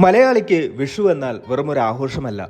മലയാളിക്ക് വിഷു എന്നാൽ വെറുമൊരു ആഘോഷമല്ല.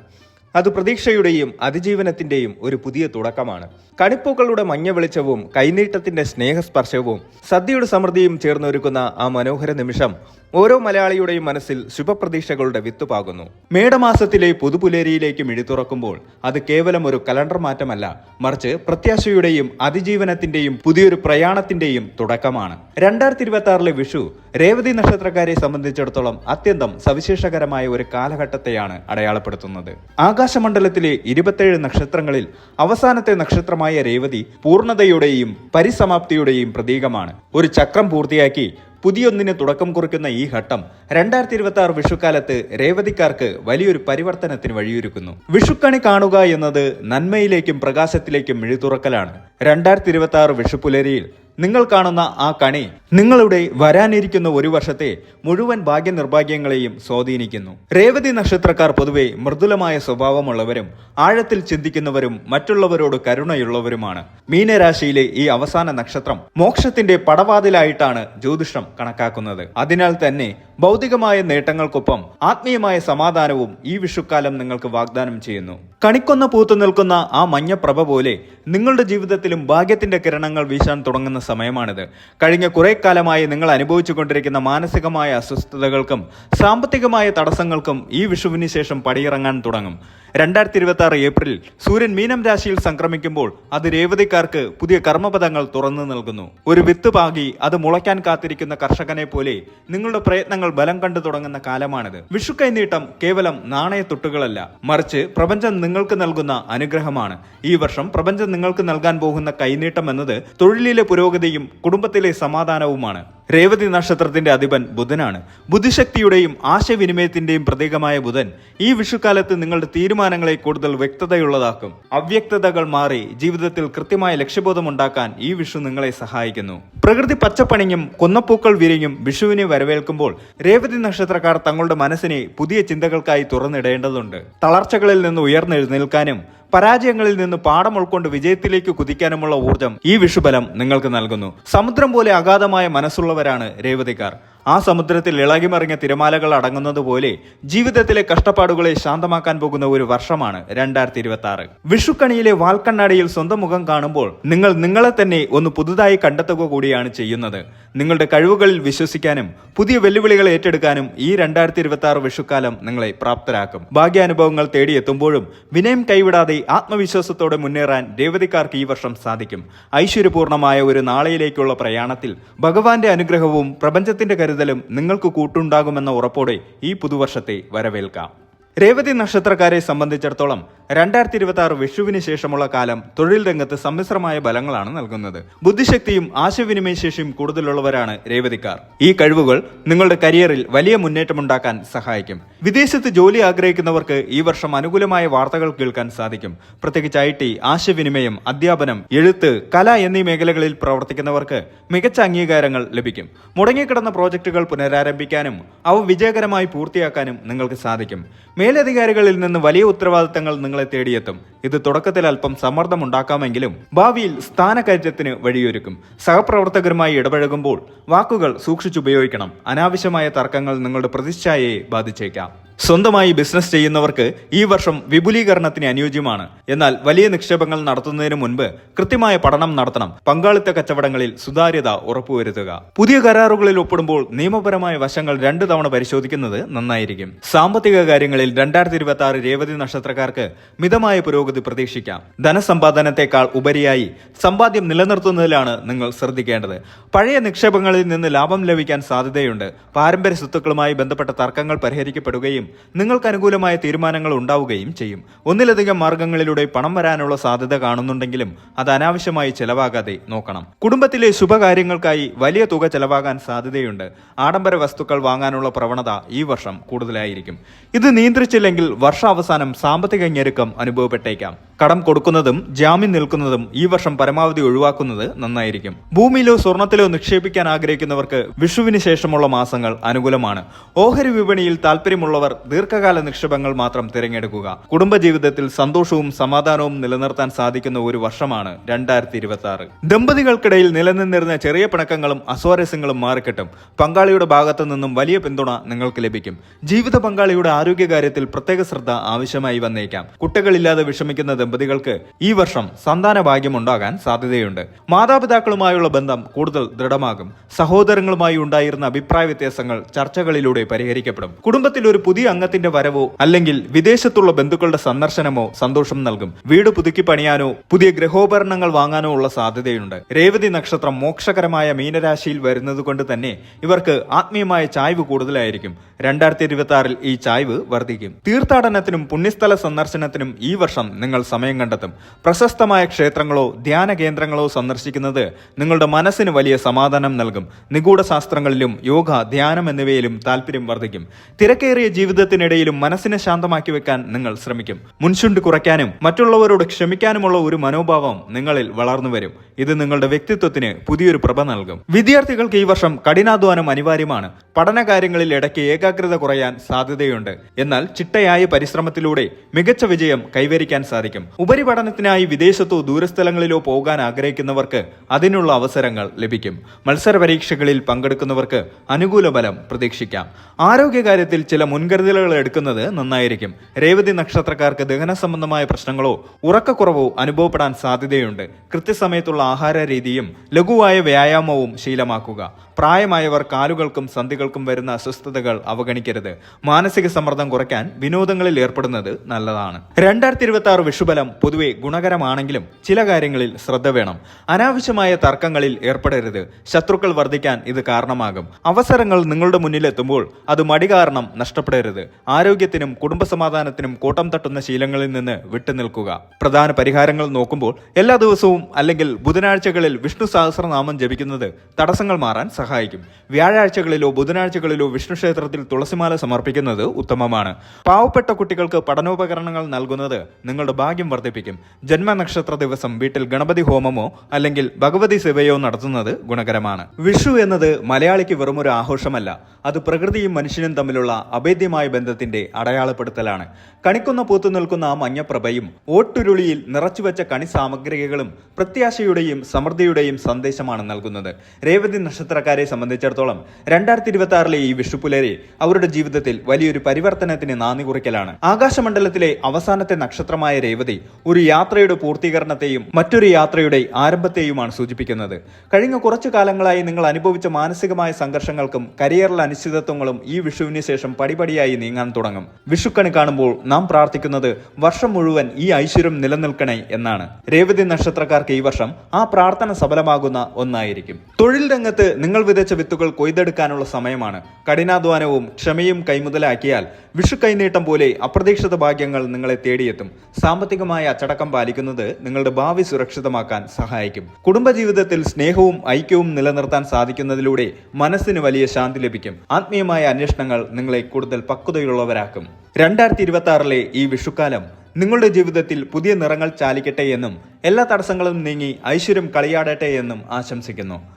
അത് പ്രതീക്ഷയുടെയും അതിജീവനത്തിന്റെയും ഒരു പുതിയ തുടക്കമാണ്. കണിപ്പൂക്കളുടെ മഞ്ഞ വെളിച്ചവും കൈനീട്ടത്തിന്റെ സ്നേഹസ്പർശവും സദ്യയുടെ സമൃദ്ധിയും ചേർന്നൊരുക്കുന്ന ആ മനോഹര നിമിഷം ഓരോ മലയാളിയുടെയും മനസ്സിൽ ശുഭപ്രതീക്ഷകളുടെ വിത്തുപാകുന്നു. മേടമാസത്തിലെ പുതുപുലേരിയിലേക്ക് മിഴിതുറക്കുമ്പോൾ അത് കേവലം ഒരു കലണ്ടർ മാറ്റമല്ല, മറിച്ച് പ്രത്യാശയുടെയും അതിജീവനത്തിന്റെയും പുതിയൊരു പ്രയാണത്തിന്റെയും തുടക്കമാണ്. 2026 വിഷു രേവതി നക്ഷത്രക്കാരെ സംബന്ധിച്ചിടത്തോളം അത്യന്തം സവിശേഷകരമായ ഒരു കാലഘട്ടത്തെയാണ് അടയാളപ്പെടുത്തുന്നത്. ആകാശമണ്ഡലത്തിലെ 27 നക്ഷത്രങ്ങളിൽ അവസാനത്തെ നക്ഷത്രമായ രേവതി പൂർണ്ണതയുടെയും പരിസമാപ്തിയുടെയും പ്രതീകമാണ്. ഒരു ചക്രം പൂർത്തിയാക്കി പുതിയൊന്നിന് തുടക്കം കുറിക്കുന്ന ഈ ഘട്ടം 2026 വിഷുക്കാലത്ത് രേവതിക്കാർക്ക് വലിയൊരു പരിവർത്തനത്തിന് വഴിയൊരുക്കുന്നു. വിഷുക്കണി കാണുക എന്നത് നന്മയിലേക്കും പ്രകാശത്തിലേക്കും മിഴിതുറക്കലാണ്. 2026 വിഷുപുലരിയിൽ നിങ്ങൾ കാണുന്ന ആ കണി നിങ്ങളുടെ വരാനിരിക്കുന്ന ഒരു വർഷത്തെ മുഴുവൻ ഭാഗ്യനിർഭാഗ്യങ്ങളെയും സ്വാധീനിക്കുന്നു. രേവതി നക്ഷത്രക്കാർ പൊതുവെ മൃദുലമായ സ്വഭാവമുള്ളവരും ആഴത്തിൽ ചിന്തിക്കുന്നവരും മറ്റുള്ളവരോട് കരുണയുള്ളവരുമാണ്. മീനരാശിയിലെ ഈ അവസാന നക്ഷത്രം മോക്ഷത്തിന്റെ പടവാതിലായിട്ടാണ് ജ്യോതിഷം കണക്കാക്കുന്നത്. അതിനാൽ തന്നെ ഭൗതികമായ നേട്ടങ്ങൾക്കൊപ്പം ആത്മീയമായ സമാധാനവും ഈ വിഷുക്കാലം നിങ്ങൾക്ക് വാഗ്ദാനം ചെയ്യുന്നു. കണിക്കൊന്ന പൂത്തു നിൽക്കുന്ന ആ മഞ്ഞപ്രഭ പോലെ നിങ്ങളുടെ ജീവിതത്തിലും ഭാഗ്യത്തിന്റെ കിരണങ്ങൾ വീശാൻ തുടങ്ങുന്ന സമയമാണിത്. കഴിഞ്ഞ കുറെ കാലമായി നിങ്ങൾ അനുഭവിച്ചു കൊണ്ടിരിക്കുന്ന മാനസികമായ അസ്വസ്ഥതകൾക്കും സാമ്പത്തികമായ തടസ്സങ്ങൾക്കും ഈ വിഷുവിന് ശേഷം പടിയിറങ്ങാൻ തുടങ്ങും. 2026 ഏപ്രിലിൽ സൂര്യൻ മീനം രാശിയിൽ സംക്രമിക്കുമ്പോൾ അത് രേവതിക്കാർക്ക് പുതിയ കർമ്മപദങ്ങൾ തുറന്നു നൽകുന്നു. ഒരു വിത്ത് പാകി അത് മുളയ്ക്കാൻ കാത്തിരിക്കുന്ന കർഷകനെ പോലെ നിങ്ങളുടെ പ്രയത്നങ്ങൾ ബലം കണ്ടു തുടങ്ങുന്ന കാലമാണിത്. വിഷു കൈനീട്ടം കേവലം നാണയത്തുട്ടുകളല്ല, മറിച്ച് പ്രപഞ്ചം നിങ്ങൾക്ക് നൽകുന്ന അനുഗ്രഹമാണ്. ഈ വർഷം പ്രപഞ്ചം നിങ്ങൾക്ക് നൽകാൻ പോകുന്ന കൈനീട്ടം എന്നത് തൊഴിലിലെ പുരോഗതിയും കുടുംബത്തിലെ സമാധാനവുമാണ്. രേവതി നക്ഷത്രത്തിന്റെ അധിപൻ ബുധനാണ്. ബുദ്ധിശക്തിയുടെയും ആശയവിനിമയത്തിന്റെയും പ്രതീകമായ ബുധൻ ഈ വിഷുക്കാലത്ത് നിങ്ങളുടെ തീരുമാനങ്ങളെ കൂടുതൽ വ്യക്തതയുള്ളതാക്കും. അവ്യക്തതകൾ മാറി ജീവിതത്തിൽ കൃത്യമായ ലക്ഷ്യബോധം ഉണ്ടാക്കാൻ ഈ വിഷു നിങ്ങളെ സഹായിക്കുന്നു. പ്രകൃതി പച്ചപ്പണിയും കൊന്നപ്പൂക്കൾ വിരിഞ്ഞും വിഷുവിനെ വരവേൽക്കുമ്പോൾ രേവതി നക്ഷത്രക്കാർ തങ്ങളുടെ മനസ്സിനെ പുതിയ ചിന്തകൾക്കായി തുറന്നിടേണ്ടതുണ്ട്. തളർച്ചകളിൽ നിന്ന് ഉയർന്നെഴുന്നേൽക്കാനും പരാജയങ്ങളിൽ നിന്ന് പാഠം ഉൾക്കൊണ്ട് വിജയത്തിലേക്ക് കുതിക്കാനുമുള്ള ഊർജം ഈ വിഷുബലം നിങ്ങൾക്ക് നൽകുന്നു. സമുദ്രം പോലെ അഗാധമായ മനസ്സുള്ളവരാണ് രേവതിക്കാർ. ആ സമുദ്രത്തിൽ ഇളകിമറിഞ്ഞ തിരമാലകൾ അടങ്ങുന്നത് പോലെ ജീവിതത്തിലെ കഷ്ടപ്പാടുകളെ ശാന്തമാക്കാൻ പോകുന്ന ഒരു വർഷമാണ് 2026. വിഷുക്കണിയിലെ വാൽക്കണ്ണാടിയിൽ സ്വന്തം മുഖം കാണുമ്പോൾ നിങ്ങൾ നിങ്ങളെ തന്നെ ഒന്ന് പുതുതായി കണ്ടെത്തുക കൂടിയാണ് ചെയ്യുന്നത്. നിങ്ങളുടെ കഴിവുകളിൽ വിശ്വസിക്കാനും പുതിയ വെല്ലുവിളികൾ ഏറ്റെടുക്കാനും ഈ 2026 വിഷുക്കാലം നിങ്ങളെ പ്രാപ്തരാക്കും. ഭാഗ്യാനുഭവങ്ങൾ തേടിയെത്തുമ്പോഴും വിനയം കൈവിടാതെ ആത്മവിശ്വാസത്തോടെ മുന്നേറാൻ രേവതിക്കാർക്ക് ഈ വർഷം സാധിക്കും. ഐശ്വര്യപൂർണമായ ഒരു നാളെയിലേക്കുള്ള പ്രയാണത്തിൽ ഭഗവാന്റെ അനുഗ്രഹവും പ്രപഞ്ചത്തിന്റെ കരുതലും നിങ്ങൾക്ക് കൂട്ടുണ്ടാകുമെന്ന ഉറപ്പോടെ ഈ പുതുവർഷത്തെ വരവേൽക്കാം. രേവതി നക്ഷത്രക്കാരെ സംബന്ധിച്ചിടത്തോളം 2026 വിഷുവിന് ശേഷമുള്ള കാലം തൊഴിൽ രംഗത്ത് സമ്മിശ്രമായ ബലങ്ങളാണ് നൽകുന്നത്. ബുദ്ധിശക്തിയും ആശയവിനിമയ ശേഷിയും കൂടുതലുള്ളവരാണ് രേവതിക്കാർ. ഈ കഴിവുകൾ നിങ്ങളുടെ കരിയറിൽ വലിയ മുന്നേറ്റമുണ്ടാക്കാൻ സഹായിക്കും. വിദേശത്ത് ജോലി ആഗ്രഹിക്കുന്നവർക്ക് ഈ വർഷം അനുകൂലമായ വാർത്തകൾ കേൾക്കാൻ സാധിക്കും. പ്രത്യേകിച്ച് IT, ആശയവിനിമയം, അധ്യാപനം, എഴുത്ത്, കല എന്നീ മേഖലകളിൽ പ്രവർത്തിക്കുന്നവർക്ക് മികച്ച അംഗീകാരങ്ങൾ ലഭിക്കും. മുടങ്ങിക്കിടന്ന പ്രോജക്റ്റുകൾ പുനരാരംഭിക്കാനും അവ വിജയകരമായി പൂർത്തിയാക്കാനും നിങ്ങൾക്ക് സാധിക്കും. മേലധികാരികളിൽ നിന്ന് വലിയ ഉത്തരവാദിത്തങ്ങൾ നിങ്ങളെ തേടിയെത്തും. ഇത് തുടക്കത്തിൽ അല്പം സമ്മർദ്ദമുണ്ടാക്കാമെങ്കിലും ഭാവിയിൽ സ്ഥാനക്കയറ്റത്തിന് വഴിയൊരുക്കും. സഹപ്രവർത്തകരുമായി ഇടപഴകുമ്പോൾ വാക്കുകൾ സൂക്ഷിച്ചുപയോഗിക്കണം. അനാവശ്യമായ തർക്കങ്ങൾ നിങ്ങളുടെ പ്രതിച്ഛായയെ ബാധിച്ചേക്കാം. സ്വന്തമായി ബിസിനസ് ചെയ്യുന്നവർക്ക് ഈ വർഷം വിപുലീകരണത്തിന് അനുയോജ്യമാണ്. എന്നാൽ വലിയ നിക്ഷേപങ്ങൾ നടത്തുന്നതിന് മുൻപ് കൃത്യമായ പഠനം നടത്തണം. പങ്കാളിത്ത കച്ചവടങ്ങളിൽ സുതാര്യത ഉറപ്പുവരുത്തുക. പുതിയ കരാറുകളിൽ ഒപ്പിടുമ്പോൾ നിയമപരമായ വശങ്ങൾ 2 തവണ പരിശോധിക്കുന്നത് നന്നായിരിക്കും. സാമ്പത്തിക കാര്യങ്ങളിൽ 2026 രേവതി നക്ഷത്രക്കാർക്ക് മിതമായ പുരോഗതി പ്രതീക്ഷിക്കാം. ധനസമ്പാദനത്തെക്കാൾ ഉപരിയായി സമ്പാദ്യം നിലനിർത്തുന്നതിലാണ് നിങ്ങൾ ശ്രദ്ധിക്കേണ്ടത്. പഴയ നിക്ഷേപങ്ങളിൽ നിന്ന് ലാഭം ലഭിക്കാൻ സാധ്യതയുണ്ട്. പാരമ്പര്യ സ്വത്തുക്കളുമായി ബന്ധപ്പെട്ട തർക്കങ്ങൾ പരിഹരിക്കപ്പെടുകയും നിങ്ങൾക്ക് അനുകൂലമായ തീരുമാനങ്ങൾ ഉണ്ടാവുകയും ചെയ്യും. ഒന്നിലധികം മാർഗങ്ങളിലൂടെ പണം വരാനുള്ള സാധ്യത കാണുന്നുണ്ടെങ്കിലും അത് അനാവശ്യമായി ചെലവാകാതെ നോക്കണം. കുടുംബത്തിലെ ശുഭകാര്യങ്ങൾക്കായി വലിയ തുക ചെലവാകാൻ സാധ്യതയുണ്ട്. ആഡംബര വസ്തുക്കൾ വാങ്ങാനുള്ള പ്രവണത ഈ വർഷം കൂടുതലായിരിക്കും. ഇത് നിയന്ത്രിച്ചില്ലെങ്കിൽ വർഷാവസാനം സാമ്പത്തിക ഞെരുക്കം അനുഭവപ്പെട്ടേക്കാം. കടം കൊടുക്കുന്നതും ജാമ്യം നിൽക്കുന്നതും ഈ വർഷം പരമാവധി ഒഴിവാക്കുന്നത് നന്നായിരിക്കും. ഭൂമിയിലോ സ്വർണത്തിലോ നിക്ഷേപിക്കാൻ ആഗ്രഹിക്കുന്നവർക്ക് വിഷുവിന് ശേഷമുള്ള മാസങ്ങൾ അനുകൂലമാണ്. ഓഹരി വിപണിയിൽ താല്പര്യമുള്ളവർ ദീർഘകാല നിക്ഷേപങ്ങൾ മാത്രം തിരഞ്ഞെടുക്കുക. കുടുംബജീവിതത്തിൽ സന്തോഷവും സമാധാനവും നിലനിർത്താൻ സാധിക്കുന്ന ഒരു വർഷമാണ് 2026. ദമ്പതികൾക്കിടയിൽ നിലനിന്നിരുന്ന ചെറിയ പിണക്കങ്ങളും അസ്വാരസ്യങ്ങളും മാറിക്കിട്ടും. പങ്കാളിയുടെ ഭാഗത്തു നിന്നും വലിയ പിന്തുണ നിങ്ങൾക്ക് ലഭിക്കും. ജീവിത പങ്കാളിയുടെ ആരോഗ്യകാര്യത്തിൽ പ്രത്യേക ശ്രദ്ധ ആവശ്യമായി വന്നേക്കാം. കുട്ടികളില്ലാതെ വിഷമിക്കുന്ന ദമ്പതികൾക്ക് ഈ വർഷം സന്താന ഭാഗ്യം ഉണ്ടാകാൻ സാധ്യതയുണ്ട്. മാതാപിതാക്കളുമായുള്ള ബന്ധം കൂടുതൽ ദൃഢമാകും. സഹോദരങ്ങളുമായി ഉണ്ടായിരുന്ന അഭിപ്രായ വ്യത്യാസങ്ങൾ ചർച്ചകളിലൂടെ പരിഹരിക്കപ്പെടും. കുടുംബത്തിൽ ഒരു പുതിയ അംഗത്തിന്റെ വരവോ അല്ലെങ്കിൽ വിദേശത്തുള്ള ബന്ധുക്കളുടെ സന്ദർശനമോ സന്തോഷം നൽകും. വീട് പുതുക്കി പണിയാനോ പുതിയ ഗൃഹോപകരണങ്ങൾ വാങ്ങാനോ ഉള്ള സാധ്യതയുണ്ട്. രേവതി നക്ഷത്രം മോക്ഷകരമായ മീനരാശിയിൽ വരുന്നത് കൊണ്ട് തന്നെ ഇവർക്ക് ആത്മീയമായ ചായ്വ് കൂടുതലായിരിക്കും. 2026 ഈ ചായ്വ് വർദ്ധിക്കും. തീർത്ഥാടനത്തിനും പുണ്യസ്ഥല സന്ദർശനത്തിനും ഈ വർഷം നിങ്ങൾ സമയം കണ്ടെത്തും. പ്രശസ്തമായ ക്ഷേത്രങ്ങളോ ധ്യാന കേന്ദ്രങ്ങളോ സന്ദർശിക്കുന്നത് നിങ്ങളുടെ മനസ്സിന് വലിയ സമാധാനം നൽകും. നിഗൂഢ ശാസ്ത്രങ്ങളിലും യോഗ, ധ്യാനം എന്നിവയിലും താല്പര്യം വർദ്ധിക്കും. തിരക്കേറിയ ജീവിതത്തിനിടയിലും മനസ്സിനെ ശാന്തമാക്കി വെക്കാൻ നിങ്ങൾ ശ്രമിക്കും. മുൻചുണ്ടി കുറയ്ക്കാനും മറ്റുള്ളവരോട് ക്ഷമിക്കാനുമുള്ള ഒരു മനോഭാവം നിങ്ങളിൽ വളർന്നു വരും. ഇത് നിങ്ങളുടെ വ്യക്തിത്വത്തിന് പുതിയൊരു പ്രഭ നൽകും. വിദ്യാർത്ഥികൾക്ക് ഈ വർഷം കഠിനാധ്വാനം അനിവാര്യമാണ്. പഠനകാര്യങ്ങളിൽ ഇടയ്ക്ക് ഏകാഗ്രത കുറയാൻ സാധ്യതയുണ്ട്. എന്നാൽ ചിട്ടയായ പരിശ്രമത്തിലൂടെ മികച്ച വിജയം കൈവരിക്കാൻ സാധിക്കും. ഉപരിപഠനത്തിനായി വിദേശത്തോ ദൂരസ്ഥലങ്ങളിലോ പോകാൻ ആഗ്രഹിക്കുന്നവർക്ക് അതിനുള്ള അവസരങ്ങൾ ലഭിക്കും. മത്സര പരീക്ഷകളിൽ പങ്കെടുക്കുന്നവർക്ക് അനുകൂല ഫലം പ്രതീക്ഷിക്കാം. ആരോഗ്യകാര്യത്തിൽ ചില മുൻകരുതലുകൾ എടുക്കുന്നത് നന്നായിരിക്കും. രേവതി നക്ഷത്രക്കാർക്ക് ദഹന സംബന്ധമായ പ്രശ്നങ്ങളോ ഉറക്കക്കുറവോ അനുഭവപ്പെടാൻ സാധ്യതയുണ്ട്. കൃത്യസമയത്തുള്ള ആഹാര രീതിയും ലഘുവായ വ്യായാമവും ശീലമാക്കുക. പ്രായമായവർ കാലുകൾക്കും സന്ധികൾക്കും വരുന്ന അസ്വസ്ഥതകൾ അവഗണിക്കരുത്. മാനസിക സമ്മർദ്ദം കുറയ്ക്കാൻ വിനോദങ്ങളിൽ ഏർപ്പെടുന്നത് നല്ലതാണ്. 2026 വിഷുബലം പൊതുവെ ഗുണകരമാണെങ്കിലും ചില കാര്യങ്ങളിൽ ശ്രദ്ധ വേണം. അനാവശ്യമായ തർക്കങ്ങളിൽ ഏർപ്പെടരുത്. ശത്രുക്കൾ വർദ്ധിക്കാൻ ഇത് കാരണമാകും. അവസരങ്ങൾ നിങ്ങളുടെ മുന്നിലെത്തുമ്പോൾ അത് മടി കാരണം നഷ്ടപ്പെടരുത്. ആരോഗ്യത്തിനും കുടുംബസമാധാനത്തിനും കോട്ടം തട്ടുന്ന ശീലങ്ങളിൽ നിന്ന് വിട്ടുനിൽക്കുക. പ്രധാന പരിഹാരങ്ങൾ നോക്കുമ്പോൾ എല്ലാ ദിവസവും അല്ലെങ്കിൽ ബുധനാഴ്ചകളിൽ വിഷ്ണു സഹസ്രനാമം ജപിക്കുന്നത് തടസ്സങ്ങൾ മാറാൻ സഹായിക്കും. വ്യാഴാഴ്ചകളിലോ ബുധനാഴ്ചകളിലോ വിഷ്ണു ക്ഷേത്രത്തിൽ തുളസിമാല സമർപ്പിക്കുന്നത് ഉത്തമമാണ്. പാവപ്പെട്ട കുട്ടികൾക്ക് പഠനോപകരണങ്ങൾ നൽകുന്നത് നിങ്ങളുടെ ഭാഗ്യം വർദ്ധിപ്പിക്കും. ജന്മനക്ഷത്ര ദിവസം വീട്ടിൽ ഗണപതി ഹോമമോ അല്ലെങ്കിൽ ഭഗവതി സേവയോ നടത്തുന്നത് ഗുണകരമാണ്. വിഷു എന്നത് മലയാളിക്ക് വെറുമൊരു ആഘോഷമല്ല. അത് പ്രകൃതിയും മനുഷ്യനും തമ്മിലുള്ള അഭേദ്യമായ ബന്ധത്തിന്റെ അടയാളപ്പെടുത്തലാണ്. കണിക്കുന്ന പൂത്തു നിൽക്കുന്ന ആ മഞ്ഞപ്രഭയും ഓട്ടുരുളിയിൽ നിറച്ചുവെച്ച കണി സാമഗ്രികളും പ്രത്യാശയുടെയും സമൃദ്ധിയുടെയും സന്ദേശമാണ് നൽകുന്നത്. രേവതി നക്ഷത്രക്കാരെ സംബന്ധിച്ചിടത്തോളം 2026 ഈ വിഷുപ്പുലരെ അവരുടെ ജീവിതത്തിൽ വലിയൊരു പരിവർത്തനത്തിന് നാന്ദി കുറിക്കലാണ്. ആകാശമണ്ഡലത്തിലെ അവസാനത്തെ നക്ഷത്രമായ രേവതി ഒരു യാത്രയുടെ പൂർത്തീകരണത്തെയും മറ്റൊരു യാത്രയുടെ ആരംഭത്തെയുമാണ് സൂചിപ്പിക്കുന്നത്. കഴിഞ്ഞ കുറച്ചു കാലങ്ങളായി നിങ്ങൾ അനുഭവിച്ച മാനസികമായ സംഘർഷങ്ങൾക്കും കരിയറിലെ അനിശ്ചിതത്വങ്ങളും ഈ വിഷുവിന് ശേഷം പടിപടിയായി നീങ്ങാൻ തുടങ്ങും. വിഷുക്കണി കാണുമ്പോൾ നാം പ്രാർത്ഥിക്കുന്നത് വർഷം മുഴുവൻ ഈ ഐശ്വര്യം നിലനിൽക്കണേ എന്നാണ്. രേവതി നക്ഷത്രക്കാർക്ക് ഈ വർഷം ആ പ്രാർത്ഥന സഫലമാകുന്ന ഒന്നായിരിക്കും. തൊഴിൽ രംഗത്ത് നിങ്ങൾ വിതച്ച വിത്തുകൾ കൊയ്തെടുക്കാനുള്ള സമയമാണ്. കഠിനാധ്വാനവും ക്ഷമയും കൈമുതലാക്കിയാൽ വിഷു കൈനീട്ടം പോലെ അപ്രതീക്ഷിത ഭാഗ്യങ്ങൾ നിങ്ങളെ തേടിയെത്തും. സാമ്പത്തികമായ അച്ചടക്കം പാലിക്കുന്നത് നിങ്ങളുടെ ഭാവി സുരക്ഷിതമാക്കാൻ സഹായിക്കും. കുടുംബജീവിതത്തിൽ സ്നേഹവും ഐക്യവും നിലനിർത്താൻ സാധിക്കുന്നതിലൂടെ മനസ്സിന് വലിയ ശാന്തി ലഭിക്കും. ആത്മീയമായ അന്വേഷണങ്ങൾ നിങ്ങളെ കൂടുതൽ പക്വതയുള്ളവരാക്കും. 2026 ഈ വിഷുക്കാലം നിങ്ങളുടെ ജീവിതത്തിൽ പുതിയ നിറങ്ങൾ ചാലിക്കട്ടെ എന്നും എല്ലാ തടസ്സങ്ങളും നീങ്ങി ഐശ്വര്യം കളിയാടട്ടെ എന്നും ആശംസിക്കുന്നു.